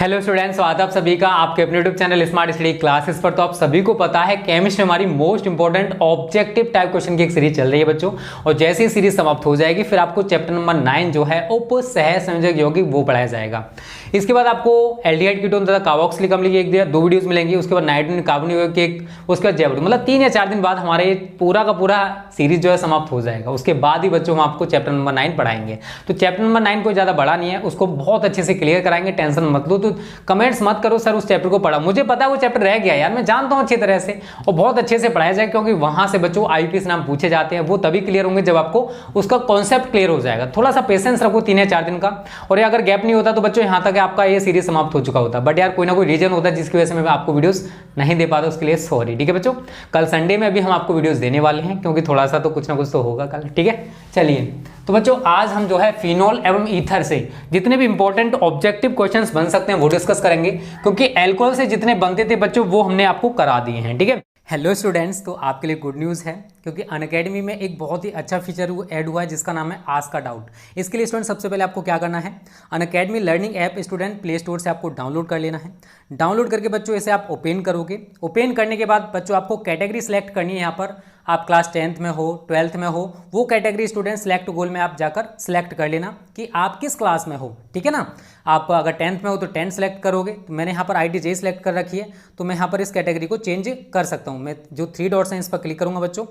Hello students, स्वागत है आप सभी का आपके अपने YouTube channel smart study classes पर। तो आप सभी को पता है केमिस्ट्री हमारी most important objective type question की एक सीरीज चल रही है बच्चों। और जैसे ही सीरीज समाप्त हो जाएगी फिर आपको चैप्टर नंबर 9 जो है उप सहसंयोजक यौगिक वो पढ़ाया जाएगा। इसके बाद आपको एल्डिहाइड कीटोन तथा कार्बोक्सिलिक अम्ल की एक दिया 2 वीडियोस मिलेंगी। उसके बाद नाइट्रोजन कार्बन यौगिक की एक, उसके बाद जैव, मतलब 3 या 4 दिन बाद हमारे पूरा का पूरा सीरीज जो है समाप्त हो जाएगा। उसके बाद ही बच्चों हम आपको चैप्टर नंबर 9 पढ़ाएंगे। तो चैप्टर नंबर 9 कोई ज्यादा बड़ा नहीं है, उसको बहुत अच्छे से क्लियर कराएंगे, टेंशन मत लो। तो कमेंट्स मत करो सर उस चैप्टर को पढ़ा, मुझे पता है वो चैप्टर रह गया यार, मैं जानता हूं अच्छी तरह से, और बहुत अच्छे से पढ़ाया जाए क्योंकि वहां से बच्चों आईपीएस नाम पूछे जाते हैं। वो तभी क्लियर होंगे जब आपको उसका कॉन्सेप्ट क्लियर हो जाएगा। थोड़ा सा पेशेंस रखो 3 या 4 दिन का। और ये अगर गैप नहीं होता तो बच्चों यहाँ तक आपका ये सीरीज समाप्त हो चुका होता। बट यार कोई ना कोई रीजन होता है जिसकी वजह से मैं आपको वीडियोस नहीं दे पाता, उसके लिए सॉरी। ठीक है बच्चों, कल संडे में भी हम आपको वीडियोस देने वाले हैं क्योंकि थोड़ा सा तो कुछ ना कुछ तो होगा कल। ठीक है, चलिए तो बच्चों आज हम जो है फिनोल एवं ईथर से जितने भी इंपॉर्टेंट ऑब्जेक्टिव क्वेश्चंस बन सकते हैं वो डिस्कस करेंगे, क्योंकि अल्कोहल से जितने बनते थे बच्चों वो हमने आपको करा दिए हैं। ठीक है, हेलो स्टूडेंट्स, तो आपके लिए गुड न्यूज़ है क्योंकि अनअकैडमी में एक बहुत ही अच्छा फीचर ऐड हुआ है जिसका नाम है आस्क का डाउट। इसके लिए स्टूडेंट सबसे पहले आपको क्या करना है, Unacademy learning app student play store से आपको डाउनलोड कर लेना है। डाउनलोड करके बच्चों इसे आप ओपन करोगे। ओपन करने के बाद बच्चों आपको कैटेगरी सेलेक्ट करनी है। यहाँ पर आप क्लास 10th में हो, 12th में हो, वो कैटेगरी स्टूडेंट सेलेक्ट गोल में आप जाकर सेलेक्ट कर लेना कि आप किस क्लास में हो। ठीक है ना, आप अगर 10th में हो तो 10 सेलेक्ट करोगे। तो मैंने यहाँ पर ITJ सेलेक्ट कर रखी है, तो मैं यहाँ पर इस कैटेगरी को चेंज कर सकता हूँ। मैं जो 3 डॉट्स हैं इस पर क्लिक करूँगा बच्चों।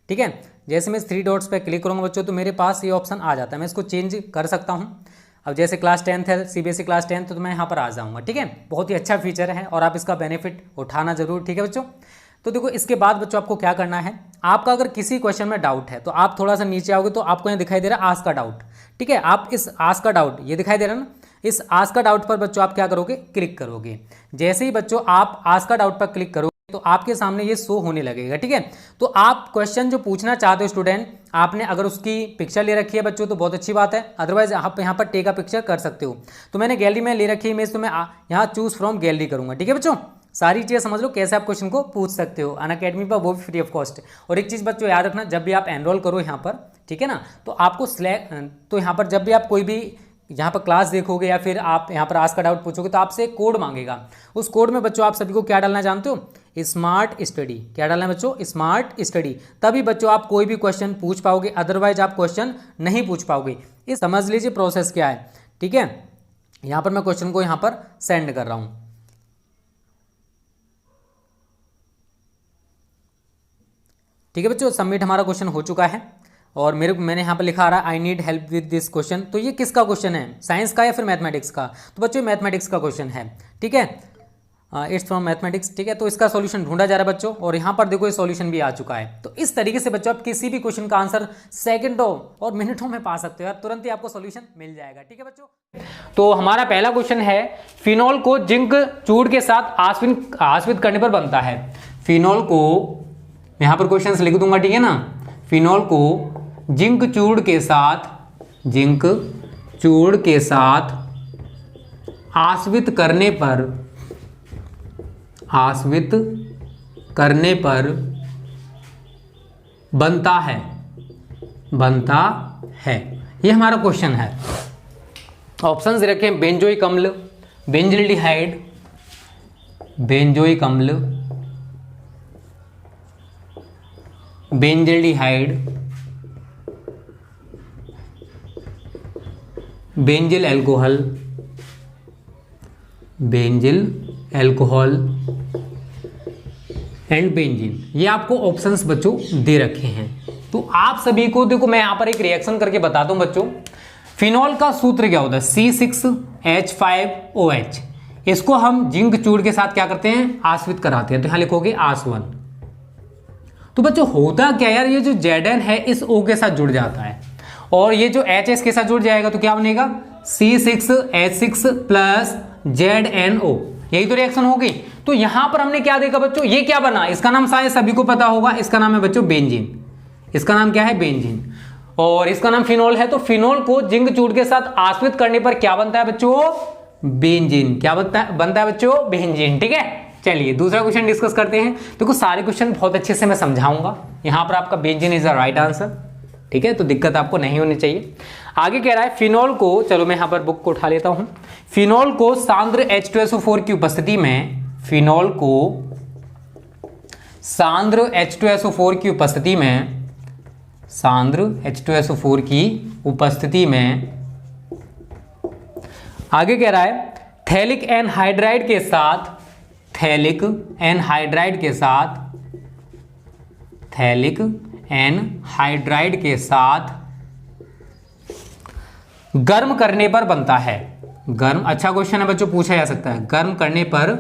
ठीक है, जैसे मैं इस 3 डॉट्स पर क्लिक करूँगा बच्चों तो मेरे पास ये ऑप्शन आ जाता है, मैं इसको चेंज कर सकता हूँ। अब जैसे क्लास 10th है, CBSE क्लास 10th, तो मैं यहाँ पर आ जाऊँगा। ठीक है, बहुत ही अच्छा फीचर है और आप इसका बेनिफिट उठाना जरूर। ठीक है बच्चों, तो देखो इसके बाद बच्चों आपको क्या करना है, आपका अगर किसी क्वेश्चन में डाउट है तो आप थोड़ा सा नीचे आओगे तो आपको यहाँ दिखाई दे रहा है आस्क का डाउट। ठीक है, आप इस आस्क का डाउट, ये दिखाई दे रहा है ना, इस आस्क का डाउट पर बच्चों आप क्या करोगे, क्लिक करोगे। जैसे ही बच्चों आप आस्क का डाउट पर क्लिक करोगे तो आपके सामने ये शो होने लगेगा। ठीक है, तो आप क्वेश्चन जो पूछना चाहते हो स्टूडेंट, आपने अगर उसकी पिक्चर ले रखी है बच्चों तो बहुत अच्छी बात है, अदरवाइज आप यहाँ पर टेक अ पिक्चर कर सकते हो। तो मैंने गैलरी में ले रखी है इमेज, तो मैं यहाँ चूज फ्रॉम गैलरी करूँगा। ठीक है बच्चों, सारी चीज़ें समझ लो कैसे आप क्वेश्चन को पूछ सकते हो अनअकैडमी पर, वो भी फ्री ऑफ कॉस्ट। और एक चीज़ बच्चों याद रखना, जब भी आप एनरोल करो यहाँ पर, ठीक है ना, तो आपको तो यहाँ पर जब भी आप कोई भी यहाँ पर क्लास देखोगे या फिर आप यहाँ पर आस्क का डाउट पूछोगे तो आपसे एक कोड मांगेगा। उस कोड में बच्चों आप सभी को क्या डालना जानते हो, स्मार्ट स्टडी। क्या डालना है बच्चों, स्मार्ट स्टडी। तभी बच्चों आप कोई भी क्वेश्चन पूछ पाओगे, अदरवाइज आप क्वेश्चन नहीं पूछ पाओगे। इस समझ लीजिए प्रोसेस क्या है। ठीक है, यहाँ पर मैं क्वेश्चन को यहाँ पर सेंड कर रहा हूँ। ठीक है बच्चों, सबमिट हमारा क्वेश्चन हो चुका है और मैंने यहाँ पर लिखा आ रहा है I need help with this question. तो ये किसका क्वेश्चन है, साइंस का या फिर मैथमेटिक्स का? तो बच्चों मैथमेटिक्स का क्वेश्चन है। ठीक है, इट्स फ्रॉम मैथमेटिक्स। ठीक है, तो इसका सॉल्यूशन ढूंढा जा रहा है बच्चों और यहाँ पर देखो ये सॉल्यूशन भी आ चुका है। तो इस तरीके से बच्चों आप किसी भी क्वेश्चन का आंसर सेकंडों और मिनटों में पा सकते हो यार, तुरंत ही आपको सॉल्यूशन मिल जाएगा। ठीक है बच्चों, तो हमारा पहला क्वेश्चन है, फिनोल को जिंक चूड़ के साथ आश्वित करने पर बनता है। फिनोल को यहाँ पर क्वेश्चंस लिख दूंगा। ठीक है ना, फिनोल को जिंक चूड़ के साथ आश्वित करने पर बनता है। ये हमारा क्वेश्चन है। ऑप्शंस रखे बेंजोइक अम्ल, बेंजिल्डिहाइड, बेंजिल अल्कोहल एंड बेंजीन। ये आपको ऑप्शंस बच्चों दे रखे हैं। तो आप सभी को देखो मैं यहां पर एक रिएक्शन करके बताता हूं बच्चों। फिनोल का सूत्र क्या होता है, C6H5OH। इसको हम जिंक चूड़ के साथ क्या करते हैं, आश्वित कराते हैं। तो यहां लिखोगे आसवन। तो बच्चों होता क्या यार, ये जो Zn है इस O के साथ जुड़ जाता है और ये जो H इसके साथ जुड़ जाएगा तो क्या बनेगा, C6H6 प्लस ZnO। यही तो रिएक्शन होगी। तो यहां पर हमने क्या देखा बच्चों, ये क्या बना, इसका नाम शायद सभी को पता होगा, इसका नाम है बच्चों बेंजीन। इसका नाम क्या है, बेंजीन। और इसका नाम फिनोल है। तो फिनोल को जिंक चूड़ के साथ आश्वित करने पर क्या बनता है बच्चों, बेंजीन। क्या बनता है बच्चों, बेंजीन। ठीक है, चलिए दूसरा क्वेश्चन डिस्कस करते हैं। देखो सारे क्वेश्चन बहुत अच्छे से मैं समझाऊंगा। यहां पर आपका benzene is the right answer. ठीक है, तो दिक्कत आपको नहीं होनी चाहिए। आगे कह रहा है फिनॉल को, चलो मैं यहाँ पर बुक को उठा लेता हूँ, फिनॉल को सांद्र H2SO4 की उपस्थिति में, फिनॉल को सांद्र H2SO4 की उपस्थिति में, सांद्र H2SO4 की उपस्थिति में, आगे कह रहा है थैलिक एनहाइड्राइड के साथ, थैलिक एनहाइड्राइड के साथ, थैलिक एनहाइड्राइड के साथ गर्म करने पर बनता है। गर्म, अच्छा क्वेश्चन है बच्चों, पूछा जा सकता है। गर्म करने पर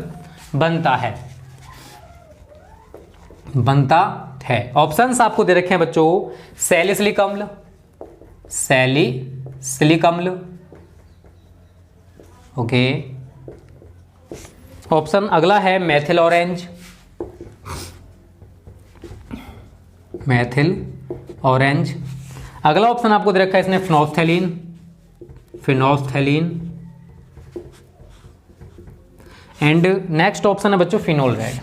बनता है, बनता है। ऑप्शंस आपको दे रखे हैं बच्चों, सैलिसिलिक अम्ल, सैलिसिलिक अम्ल, ओके। ऑप्शन अगला है मेथिल ऑरेंज, मेथिल ऑरेंज। अगला ऑप्शन आपको दे रखा है इसने फिनोल्फ्थैलीन, फिनोल्फ्थैलीन। एंड नेक्स्ट ऑप्शन है बच्चों फिनोल रेड,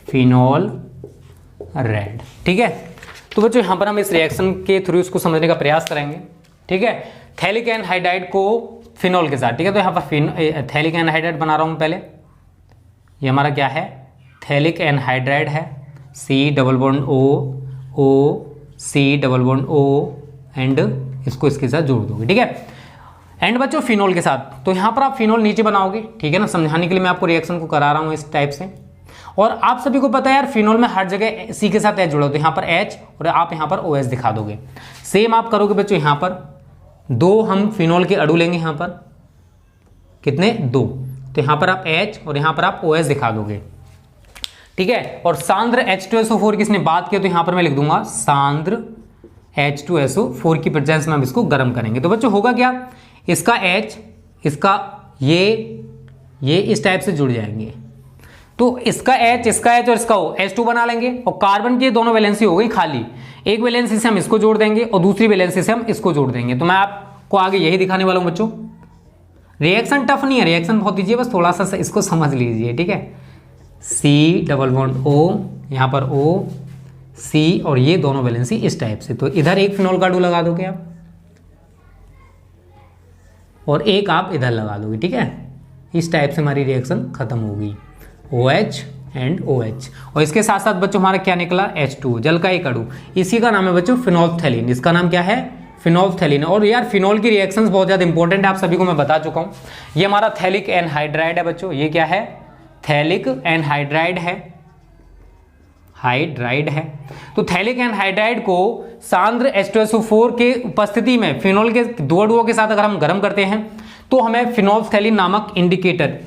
फिनोल रेड, ठीक है। तो बच्चों यहां पर हम इस रिएक्शन के थ्रू इसको समझने का प्रयास करेंगे, ठीक है। थैलिक एनहाइड्राइड को फिनोल के साथ, ठीक है। तो यहां पर थैलिक एनहाइड्राइड बना रहा हूं पहले, ये हमारा क्या है, थैलिक एनहाइड्राइड है, C double bond O C double bond O and इसको इसके साथ जोड़ दोगे, ठीक है। एंड बच्चों फिनोल के साथ, तो यहाँ पर आप फिनोल नीचे बनाओगे, ठीक है ना, समझाने के लिए मैं आपको रिएक्शन को करा रहा हूँ इस टाइप से। और आप सभी को पता है यार फिनोल में हर जगह C के साथ H जुड़ा, तो यहाँ पर H और आप यहाँ पर OH दिखा दोगे। सेम आप करोगे बच्चों, यहाँ पर 2 हम फिनोल के अणु लेंगे, यहाँ पर कितने, 2, तो यहाँ पर आप H और यहाँ पर आप OH दिखा दोगे, ठीक है। और सांद्र H2SO4 की इसने बात की, तो यहाँ पर मैं लिख दूंगा सांद्र H2SO4 की प्रेजेंस में हम इसको गर्म करेंगे। तो बच्चों होगा क्या, इसका H, इसका ये इस टाइप से जुड़ जाएंगे, तो इसका H, इसका H और इसका O H2 बना लेंगे, और कार्बन की दोनों वैलेंसी हो गई खाली। एक वैलेंसी से हम इसको जोड़ देंगे और दूसरी वैलेंसी से हम इसको जोड़ देंगे। तो मैं आपको आगे यही दिखाने वाला हूं बच्चों। रिएक्शन टफ नहीं है, रिएक्शन बहुत ईजी है, बस थोड़ा सा इसको समझ लीजिए, ठीक है। C डबल बॉन्ड O, यहाँ पर O C और ये दोनों वैलेंसी इस टाइप से, तो इधर एक फिनोल का अणु लगा दोगे आप और एक आप इधर लगा दोगे, ठीक है। इस टाइप से हमारी रिएक्शन खत्म होगी, OH एंड OH। और इसके साथ साथ बच्चों हमारा क्या निकला, H2, जल का एक अणु, इसी का नाम है बच्चों फिनोल्फ्थैलीन। इसका नाम क्या है, फिनोल्फ्थैलीन। और यार फिनोल की रिएक्शंस बहुत ज़्यादा इंपॉर्टेंट है, आप सभी को मैं बता चुका हूँ। ये हमारा थैलिक एनहाइड्राइड है बच्चों, ये क्या है, थैलिक एनहाइड्राइड है, हाइड्राइड है। तो थैलिक एनहाइड्राइड को सांद्र H2SO4 के उपस्थिति में फिनोल के 2 अणुओं के साथ अगर हम गर्म करते हैं तो हमें फिनोल्फ्थैलीन नामक इंडिकेटर,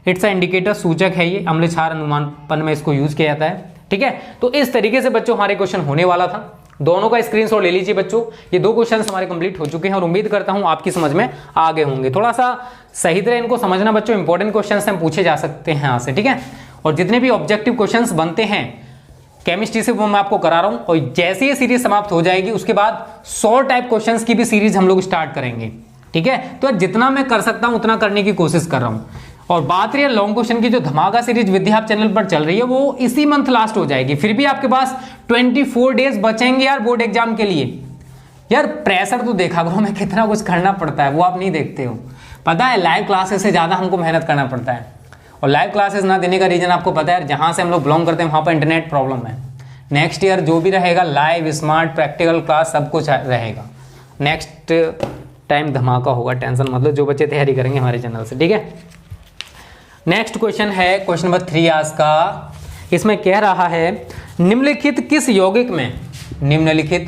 इट्स अ इंडिकेटर, सूचक है ये, अम्ल क्षार अनुमानपन में इसको यूज किया जाता है, ठीक है। तो इस तरीके से बच्चों हमारे क्वेश्चन होने वाला था। दोनों का स्क्रीनशॉट ले लीजिए बच्चों, ये 2 क्वेश्चन हमारे कंप्लीट हो चुके हैं और उम्मीद करता हूं आपकी समझ में आ गए होंगे। थोड़ा सा सही तरह इनको समझना बच्चों, इंपॉर्टेंट क्वेश्चन हम पूछे जा सकते हैं यहाँ से, ठीक है। और जितने भी ऑब्जेक्टिव क्वेश्चन बनते हैं केमिस्ट्री से वो मैं आपको करा रहा हूँ, और जैसे ये सीरीज समाप्त हो जाएगी उसके बाद 100 टाइप क्वेश्चंस की भी सीरीज हम लोग स्टार्ट करेंगे, ठीक है। तो जितना मैं कर सकता हूँ उतना करने की कोशिश कर रहा हूँ। और बात रही है लॉन्ग क्वेश्चन की, जो धमाका सीरीज विद्या चैनल पर चल रही है वो इसी मंथ लास्ट हो जाएगी, फिर भी आपके पास 24 डेज बचेंगे यार बोर्ड एग्जाम के लिए। यार प्रेशर तो देखा करो, हमें कितना कुछ करना पड़ता है वो आप नहीं देखते हो, पता है। लाइव क्लासेस से ज़्यादा हमको मेहनत करना पड़ता है, और लाइव क्लासेस ना देने का रीजन आपको पता है, जहाँ से हम लोग बिलोंग करते हैं वहाँ पर इंटरनेट प्रॉब्लम है। नेक्स्ट ईयर जो भी रहेगा लाइव, स्मार्ट, प्रैक्टिकल क्लास सब कुछ रहेगा। नेक्स्ट टाइम धमाका होगा, टेंशन मतलब, जो बच्चे तैयारी करेंगे हमारे चैनल से, ठीक है। नेक्स्ट क्वेश्चन है क्वेश्चन नंबर 3 आज का। इसमें कह रहा है निम्नलिखित किस यौगिक में, निम्नलिखित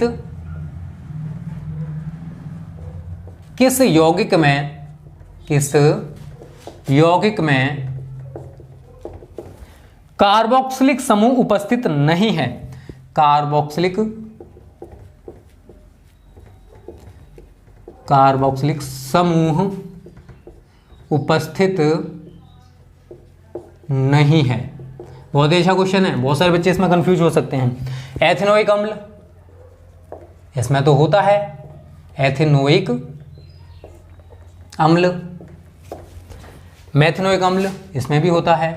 किस यौगिक में, किस यौगिक में कार्बोक्सिलिक समूह उपस्थित नहीं है, कार्बोक्सिलिक समूह उपस्थित नहीं है। बहुत अच्छा क्वेश्चन है, बहुत सारे बच्चे इसमें कंफ्यूज हो सकते हैं। एथेनोइक अम्ल, इसमें तो होता है एथेनोइक अम्ल। मेथेनोइक अम्ल, इसमें भी होता है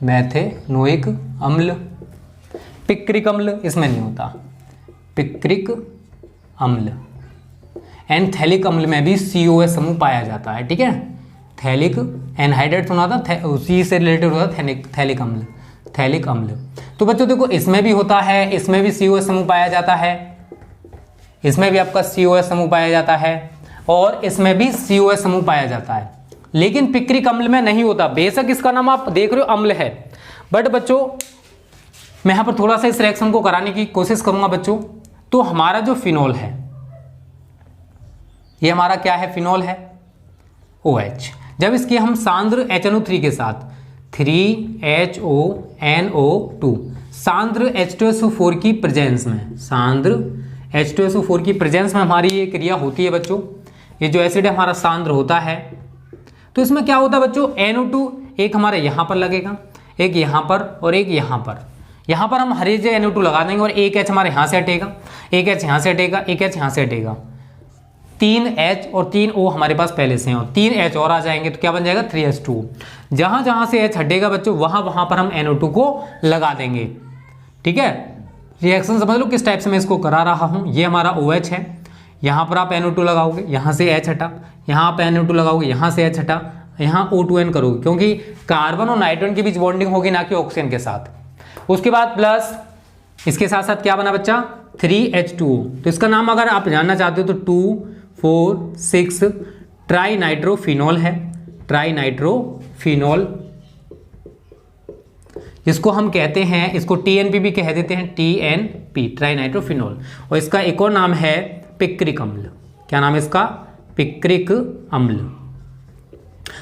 मेथेनोइक अम्ल। पिक्रिक अम्ल, इसमें नहीं होता पिक्रिक अम्ल। एनथैलिक अम्ल में भी COH समूह पाया जाता है, ठीक है। थैलिक एनहाइड्रेट सुना था, उसी से रिलेटेड होता है थैलिक अम्ल, थैलिक अम्ल। तो बच्चों देखो इसमें भी होता है, इसमें भी COH समूह पाया जाता है, इसमें भी आपका COH समूह पाया जाता है, और इसमें भी COH समूह पाया जाता है, लेकिन पिक्रिक अम्ल में नहीं होता। बेशक इसका नाम आप देख रहे हो अम्ल है, बट बच्चों मैं यहां पर थोड़ा सा इस रिएक्शन को कराने की कोशिश करूंगा बच्चों। तो हमारा जो फिनोल है, ये हमारा क्या है, फिनोल है OH। जब इसके हम सांद्र HNO3 के साथ 3HONO2 सांद्र H2SO4 की प्रेजेंस में, सांद्र H2SO4 की प्रेजेंस में हमारी ये क्रिया होती है बच्चों। ये जो एसिड है हमारा सांद्र होता है, तो इसमें क्या होता है बच्चों, NO2 एक हमारे यहाँ पर लगेगा, एक यहाँ पर और एक यहाँ पर। यहाँ पर हम हर एक जगह NO2 लगा देंगे और एक H हमारे यहाँ से हटेगा, एक H यहाँ से हटेगा, एक H यहाँ से हटेगा। 3 H और 3 O हमारे पास पहले से हैं, और 3 H और आ जाएंगे तो क्या बन जाएगा 3H2। जहाँ जहाँ से H हटेगा बच्चों वहाँ पर हम NO2 को लगा देंगे, ठीक है। रिएक्शन समझ लो किस टाइप से मैं इसको करा रहा हूँ। ये हमारा OH है, यहाँ पर आप NO2 लगाओगे, यहाँ से H हटा, यहाँ आप NO2 लगाओगे, यहाँ से H हटा, यहाँ O2N करोगे, क्योंकि कार्बन और नाइट्रोजन के बीच बॉन्डिंग होगी ना कि ऑक्सीजन के साथ। उसके बाद प्लस इसके साथ साथ क्या बना बच्चा 3H2O। तो इसका नाम अगर आप जानना चाहते हो तो 2,4,6 ट्राई नाइट्रोफिनॉल है, ट्राई नाइट्रोफिनॉल, जिसको हम कहते हैं, इसको TNP भी कह देते हैं, TNP ट्राई नाइट्रोफिनॉल। और इसका एक और नाम है पिक्रिक अम्ल। क्या नाम है इसका, पिक्रिक अम्ल।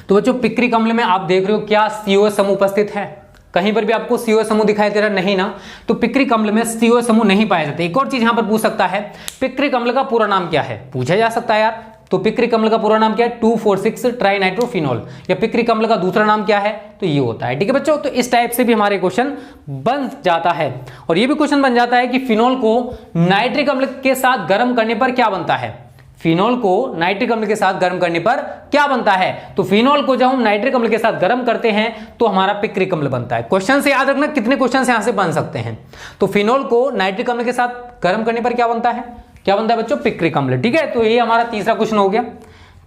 तो बच्चों पिक्रिक अम्ल में आप देख रहे हो क्या COH समूह उपस्थित है, कहीं पर भी आपको COH समूह दिखाई दे रहा नहीं ना, तो पिक्रिक अम्ल में COH समूह नहीं पाए जाते। एक और चीज यहां पर पूछ सकता है, पिक्रिक अम्ल का पूरा नाम क्या है, पूछा जा सकता है यार। तो पिक्रिक अम्ल का पूरा नाम क्या है, 2,4,6 ट्राई नाइट्रोफिनॉल, या पिक्रिक अम्ल का दूसरा नाम क्या है, तो ये होता है, ठीक है बच्चों। तो इस टाइप से भी हमारे क्वेश्चन बन जाता है। और ये भी क्वेश्चन बन जाता है कि फिनॉल को नाइट्रिक अम्ल के साथ गर्म करने पर क्या बनता है, फिनॉल को नाइट्रिक अम्ल के साथ गर्म करने पर क्या बनता है। तो फिनॉल को जब हम नाइट्रिक अम्ल के साथ गर्म करते हैं तो हमारा पिक्रिक अम्ल बनता है। क्वेश्चन से याद रखना कितने क्वेश्चन यहां से बन सकते हैं। तो फिनॉल को नाइट्रिक अम्ल के साथ गर्म करने पर क्या बनता है, क्या बनता है बच्चों, पिक्रिक अम्ल, ठीक है। तो ये हमारा तीसरा क्वेश्चन हो गया।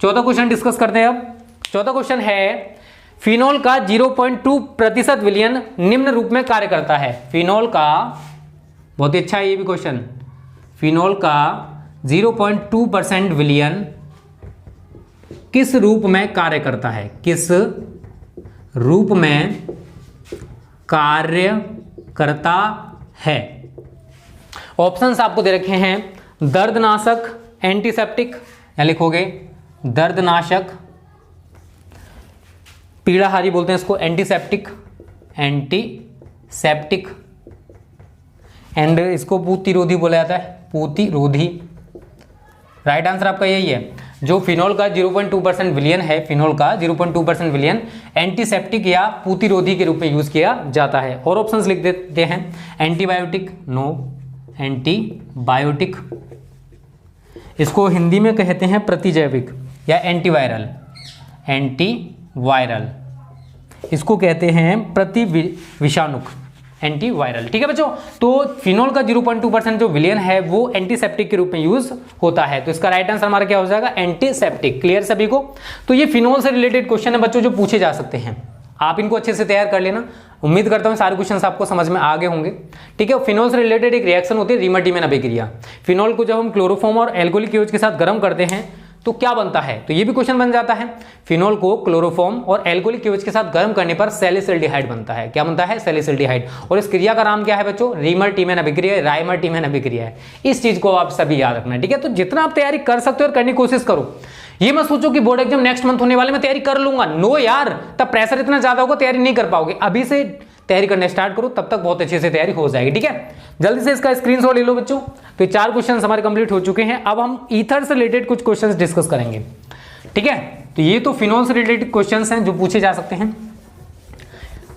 चौथा क्वेश्चन डिस्कस करते हैं अब। चौथा क्वेश्चन है, फिनॉल का 0.2% विलयन निम्न रूप में कार्य करता है। फिनॉल का, बहुत ही अच्छा है ये भी क्वेश्चन, फिनॉल का 0.2% विलयन किस रूप में कार्य करता है, किस रूप में कार्य करता है। ऑप्शंस आपको दे रखे हैं, दर्दनाशक, एंटीसेप्टिक, या लिखोगे दर्दनाशक, पीड़ाहारी बोलते हैं इसको, एंटीसेप्टिक, एंटीसेप्टिक, एंड इसको पूतिरोधी बोला जाता है, पूतिरोधी। राइट आंसर आपका यही है। जो फिनॉल का 0.2% विलयन है, फिनॉल का 0.2% विलयन एंटीसेप्टिक या पूतिरोधी के रूप में यूज किया जाता है। और ऑप्शंस लिख देते हैं, एंटीबायोटिक, नो, एंटीबायोटिक, इसको हिंदी में कहते हैं प्रतिजैविक या एंटीवायरल, एंटीवायरल, इसको कहते हैं प्रति विषाणुक, एंटीवायरल, ठीक है बच्चों। तो फिनॉल का 0.2% जो विलयन है वो एंटीसेप्टिक के रूप में यूज होता है। तो इसका राइट आंसर हमारा क्या हो जाएगा, एंटीसेप्टिक। क्लियर सभी को। तो ये फिनॉल से रिलेटेड क्वेश्चन है बच्चों जो पूछे जा सकते हैं, आप इनको अच्छे से तैयार कर लेना। उम्मीद करता हूं सारे क्वेश्चंस आपको समझ में आ गए होंगे, ठीक है। फिनॉल से रिलेटेड एक रिएक्शन होती है रीमर-टीमन अभिक्रिया। फिनॉल को जब हम क्लोरोफॉर्म और एल्कोहलिक एओएच के साथ गर्म करते हैं तो क्या बनता है, तो ये भी क्वेश्चन बन जाता है। फिनॉल को क्लोरोफॉर्म और एल्कोहलिक एओएच के साथ गर्म करने पर सैलिसिल्डिहाइड बनता है। क्या बनता है, सैलिसिल्डिहाइड। और इस क्रिया का नाम क्या है बच्चों, रीमर-टीमन अभिक्रिया, राइमर-टीमन अभिक्रिया है। इस चीज को आप सभी याद रखना, ठीक है। तो जितना आप तैयारी कर सकते हो और करने की कोशिश करो। ये मत सोचो कि बोर्ड एग्जाम नेक्स्ट मंथ होने वाले मैं तैयारी कर लूंगा, नो यार, तब प्रेशर इतना ज्यादा होगा तैयारी नहीं कर पाओगे। अभी से तैयारी करने स्टार्ट करो, तब तक बहुत अच्छे से तैयारी हो जाएगी, ठीक है। जल्दी से इसका स्क्रीनशॉट ले लो बच्चों। तो 4 क्वेश्चन हमारे कंप्लीट हो चुके हैं। अब हम ईथर से रिलेटेड कुछ क्वेश्चंस डिस्कस करेंगे, ठीक है। तो ये तो फिनॉल से रिलेटेड क्वेश्चंस हैं जो पूछे जा सकते हैं,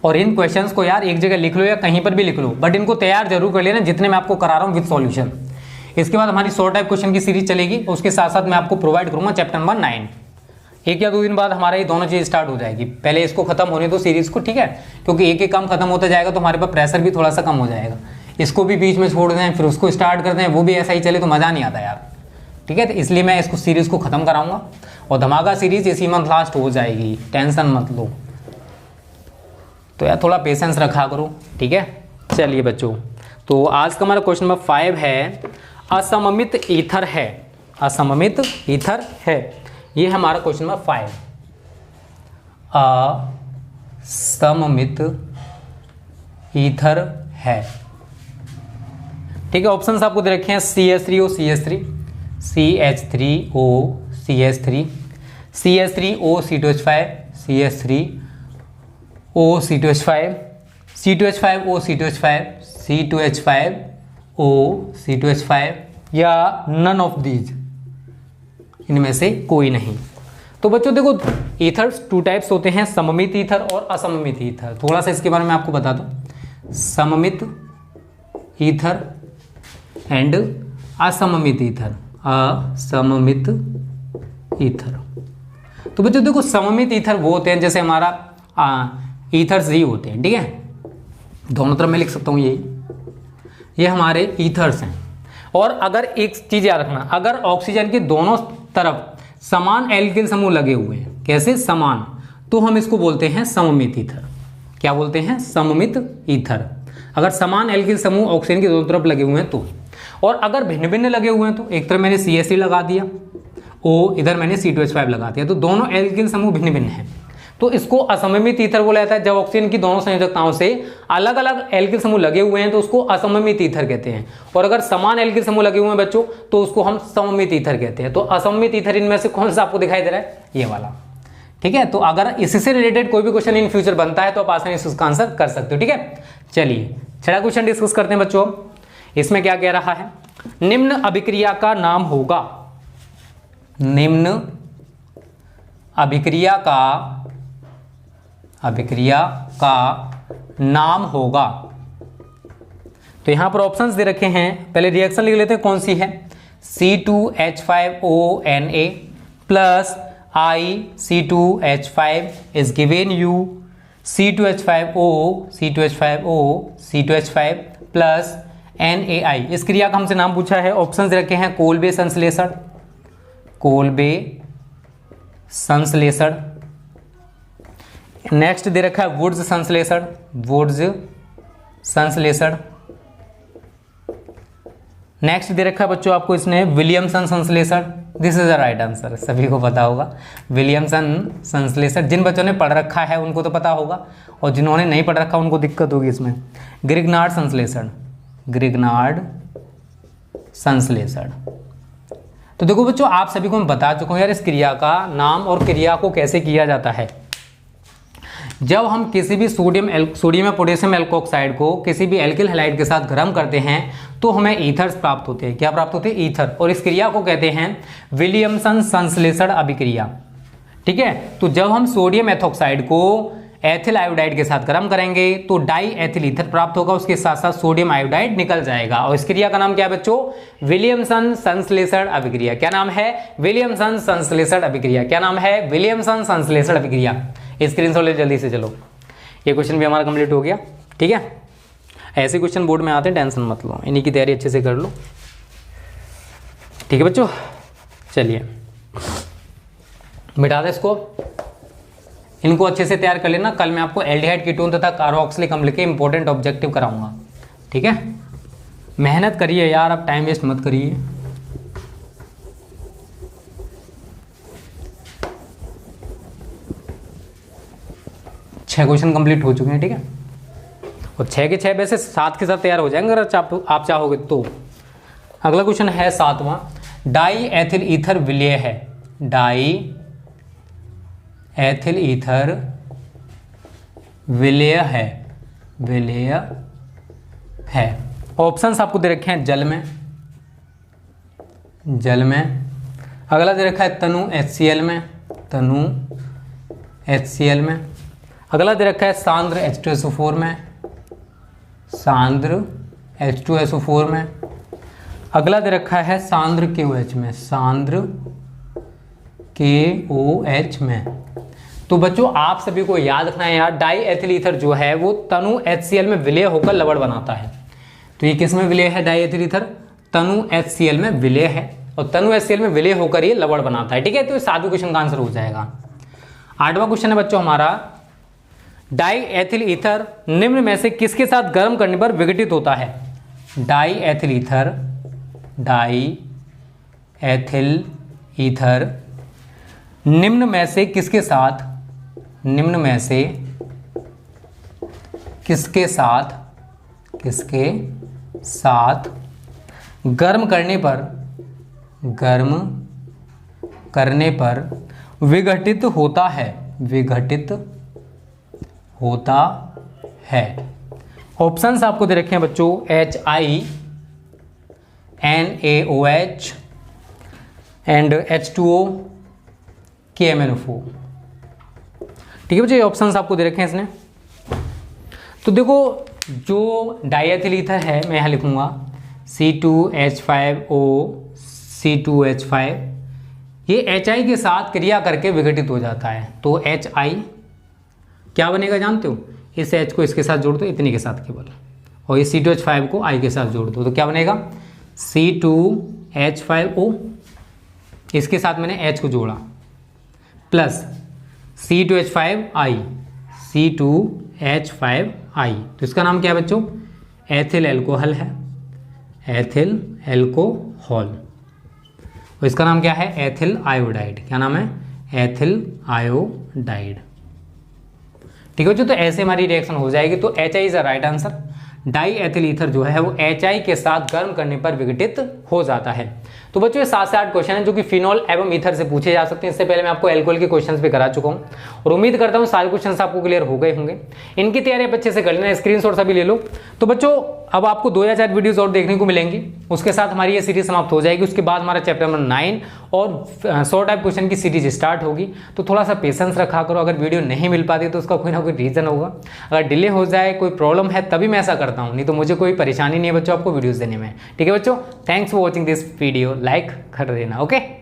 और इन क्वेश्चंस को यार एक जगह लिख लो या कहीं पर भी लिख लो, बट इनको तैयार जरूर कर लेना जितने मैं आपको करा रहा हूँ विद सॉल्यूशन। इसके बाद हमारी शॉर्ट टाइप क्वेश्चन की सीरीज चलेगी, उसके साथ साथ मैं आपको प्रोवाइड करूंगा चैप्टर नंबर 9। 1 या 2 दिन बाद हमारा ये दोनों चीज स्टार्ट हो जाएगी। पहले इसको खत्म होने दो सीरीज को, ठीक है, क्योंकि एक काम खत्म होता जाएगा तो हमारे पास प्रेशर भी थोड़ा सा कम हो जाएगा। इसको भी बीच में छोड़ दें फिर उसको स्टार्ट करते हैं, वो भी ऐसा ही चले तो मज़ा नहीं आता यार। ठीक है, तो इसलिए मैं इसको सीरीज़ को ख़त्म कराऊंगा और धमाका सीरीज इसी मंथ लास्ट हो जाएगी, टेंशन मत लो। तो यार थोड़ा पेशेंस रखा करो। ठीक है, चलिए बच्चों, तो आज का हमारा क्वेश्चन नंबर 5 है असममित ईथर है। असममित ईथर है, ये है हमारा क्वेश्चन नंबर 5। असममित ईथर है। ठीक है, ऑप्शंस आपको दे रखे हैं CH3O CH3, CH3O CH3, CH3O C2H5, CH3O C2H5, C2H5O C2H5, C2H5O C2H5 या नन ऑफ दीज, इनमें से कोई नहीं। तो बच्चों देखो, ईथर्स 2 टाइप्स होते हैं, सममित ईथर और असममित ईथर। थोड़ा सा इसके बारे में आपको बता दूं, सममित ईथर एंड असममित ईथर। असममित ईथर, तो बच्चों देखो सममित ईथर वो होते हैं जैसे हमारा ईथर्स ही होते हैं। ठीक है, दोनों तरफ मैं लिख सकता हूँ ये हमारे ईथर्स हैं। और अगर एक चीज याद रखना, अगर ऑक्सीजन के दोनों तरफ समान एल्किल समूह लगे हुए हैं, कैसे समान, तो हम इसको बोलते हैं सममित ईथर। क्या बोलते हैं? सममित ईथर। अगर समान एल्किल समूह ऑक्सीजन के दोनों तरफ लगे हुए हैं तो। और अगर भिन्न भिन्न लगे हुए हैं तो एक तरफ मैंने CH3 लगा दिया, O इधर मैंने C2H5 लगा दिया, तो दोनों एल्किल समूह भिन्न भिन्न हैं, तो इसको असममित ईथर बोला जाता है। जब ऑक्सीजन की दोनों संयोजकताओं से अलग अलग एल्किल समूह लगे हुए हैं तो उसको असममित ईथर कहते हैं। और अगर समान एल्किल समूह लगे हुए हैं बच्चों तो उसको हम सममित ईथर कहते हैं। तो असममित ईथर इनमें से कौन सा आपको दिखाई दे रहा है? ये वाला। ठीक है, तो अगर इससे रिलेटेड कोई भी क्वेश्चन इन फ्यूचर बनता है तो आप आसानी से उसका आंसर कर सकते हो। ठीक है, चलिए 6वां क्वेश्चन डिस्कस करते हैं बच्चों। इसमें क्या कह रहा है? निम्न अभिक्रिया का नाम होगा। निम्न अभिक्रिया का नाम होगा। तो यहां पर ऑप्शंस दे रखे हैं, पहले रिएक्शन लिख लेते हैं कौन सी है। C2H5ONA plus IC2H5 is given you C2H5O plus NaI। इस क्रिया का हमसे नाम पूछा है। ऑप्शंस दे रखे हैं कोल्बे संश्लेषण, कोल्बे संश्लेषण। नेक्स्ट दे रखा है वुड्स संश्लेषण, वुड्स संश्लेषण। नेक्स्ट दे रखा है बच्चों आपको इसने विलियमसन संश्लेषण। This is the right answer, सभी को पता होगा विलियमसन संश्लेषण। जिन बच्चों ने पढ़ रखा है उनको तो पता होगा, और जिन्होंने नहीं पढ़ रखा उनको दिक्कत होगी इसमें। ग्रिग्नार्ड संश्लेषण, ग्रिग्नार्ड संश्लेषण। तो देखो बच्चों, आप सभी को मैं बता चुका हूं यार इस क्रिया का नाम और क्रिया को कैसे किया जाता है। जब हम किसी भी सोडियम या पोटेशियम एल्कोक्साइड को किसी भी एल्किल हैलाइड के साथ गर्म करते हैं तो हमें ईथर्स प्राप्त होते हैं। क्या प्राप्त होते हैं? ईथर। और इस क्रिया को कहते हैं विलियमसन संश्लेषण अभिक्रिया। ठीक है, तो जब हम सोडियम एथोक्साइड को एथिल आयोडाइड के साथ गर्म करेंगे तो डाई एथिल ईथर प्राप्त होगा, उसके साथ साथ सोडियम आयोडाइड निकल जाएगा। और इस क्रिया का नाम क्या है बच्चों? विलियमसन संश्लेषण अभिक्रिया। क्या नाम है? विलियमसन संश्लेषण अभिक्रिया। क्या नाम है? विलियमसन संश्लेषण अभिक्रिया। स्क्रीनशॉट ले जल्दी से, चलो ये क्वेश्चन भी हमारा कंप्लीट हो गया। ठीक है, ऐसे क्वेश्चन बोर्ड में आते हैं, टेंशन मत लो, इन्हीं की तैयारी अच्छे से कर लो। ठीक है बच्चों, चलिए मिटा दे इसको, इनको अच्छे से तैयार कर लेना। कल मैं आपको एल्डिहाइड कीटोन तथा कार्बोक्सिलिक अम्ल के इंपॉर्टेंट ऑब्जेक्टिव कराऊंगा। ठीक है, मेहनत करिए यार, आप टाइम वेस्ट मत करिए। छह क्वेश्चन कंप्लीट हो चुके हैं। ठीक है, और 6 के 6 वैसे 7 के साथ तैयार हो जाएंगे अगर आप चाहोगे तो। अगला क्वेश्चन है 7वां। डाई एथिल ईथर विलेय है। डाई एथिल ईथर विलेय है, विलेय है। ऑप्शंस आपको दे रखे हैं जल में, जल में। अगला दे रखा है तनु HCl में, तनु HCl में। अगला दे रखा है सांद्र H2SO4 में, सांद्र H2SO4 में। अगला दे रखा है सांद्र KOH में, सांद्र KOH में। तो बच्चों आप सभी को याद रखना है यार, डाई एथिल ईथर जो है वो तनु HCl में विलय होकर लवण बनाता है। तो ये किस में विलय है डाई एथिल ईथर? तनु HCl में विलय है, और तनु HCl में विलय होकर ये लवण बनाता है। ठीक है, तो 7वें क्वेश्चन का आंसर हो जाएगा। 8वां क्वेश्चन है बच्चों हमारा, डाई एथिल ईथर निम्न में से किसके साथ गर्म करने पर विघटित होता है? डाई एथिल ईथर निम्न में से किसके साथ गर्म करने पर विघटित होता है। ऑप्शंस आपको दे रखे हैं बच्चों, HI, NaOH and H2O, KMnO4। ठीक है बच्चों, ये ऑप्शंस आपको दे रखे हैं इसने। तो देखो, जो डाईएथिल ईथर है मैं यहाँ लिखूंगा C2H5O C2H5, ये HI के साथ क्रिया करके विघटित हो जाता है। तो HI क्या बनेगा जानते हो? इस H को इसके साथ जोड़ दो, इतने के साथ केवल, और ये C2H5 को I के साथ जोड़ दो, तो क्या बनेगा? C2H5O, इसके साथ मैंने H को जोड़ा, प्लस C2H5I, C2H5I, तो इसका नाम क्या है बच्चों? एथिल एल्कोहल है, एथिल एल्कोहल। और इसका नाम क्या है? Ethyl iodide. क्या नाम है? Ethyl iodide. ठीक है बच्चों, तो ऐसे हमारी रिएक्शन हो जाएगी। तो HI is the right answer. Die ethyl ether जो है वो HI के साथ गर्म करने पर विघटित हो जाता है। तो बच्चों ये 7 से 8 क्वेश्चन हैं जो कि फिनॉल एवं ईथर से पूछे जा सकते हैं। इससे पहले मैं आपको एल्कोहल के क्वेश्चंस भी करा चुका हूं, और उम्मीद करता हूं सारे क्वेश्चंस आपको क्लियर हो गए होंगे। इनकी तैयारी आप अच्छे से कर लेना, स्क्रीनशॉट सभी ले लो। तो बच्चों अब आपको 2 या 4 वीडियोस और देखने को मिलेंगी, उसके साथ हमारी ये सीरीज समाप्त हो जाएगी। उसके बाद हमारा चैप्टर नंबर 9 और शॉर्ट टाइप क्वेश्चन की सीरीज स्टार्ट होगी। तो थोड़ा सा पेशेंस रखा करो। अगर वीडियो नहीं मिल पाती तो उसका कोई ना कोई रीजन होगा। अगर डिले हो जाए, कोई प्रॉब्लम है, तभी मैं ऐसा करता हूँ, नहीं तो मुझे कोई परेशानी नहीं है बच्चों आपको वीडियोस देने में। ठीक है बच्चों, thanks for watching this video. Like कर देना। ओके।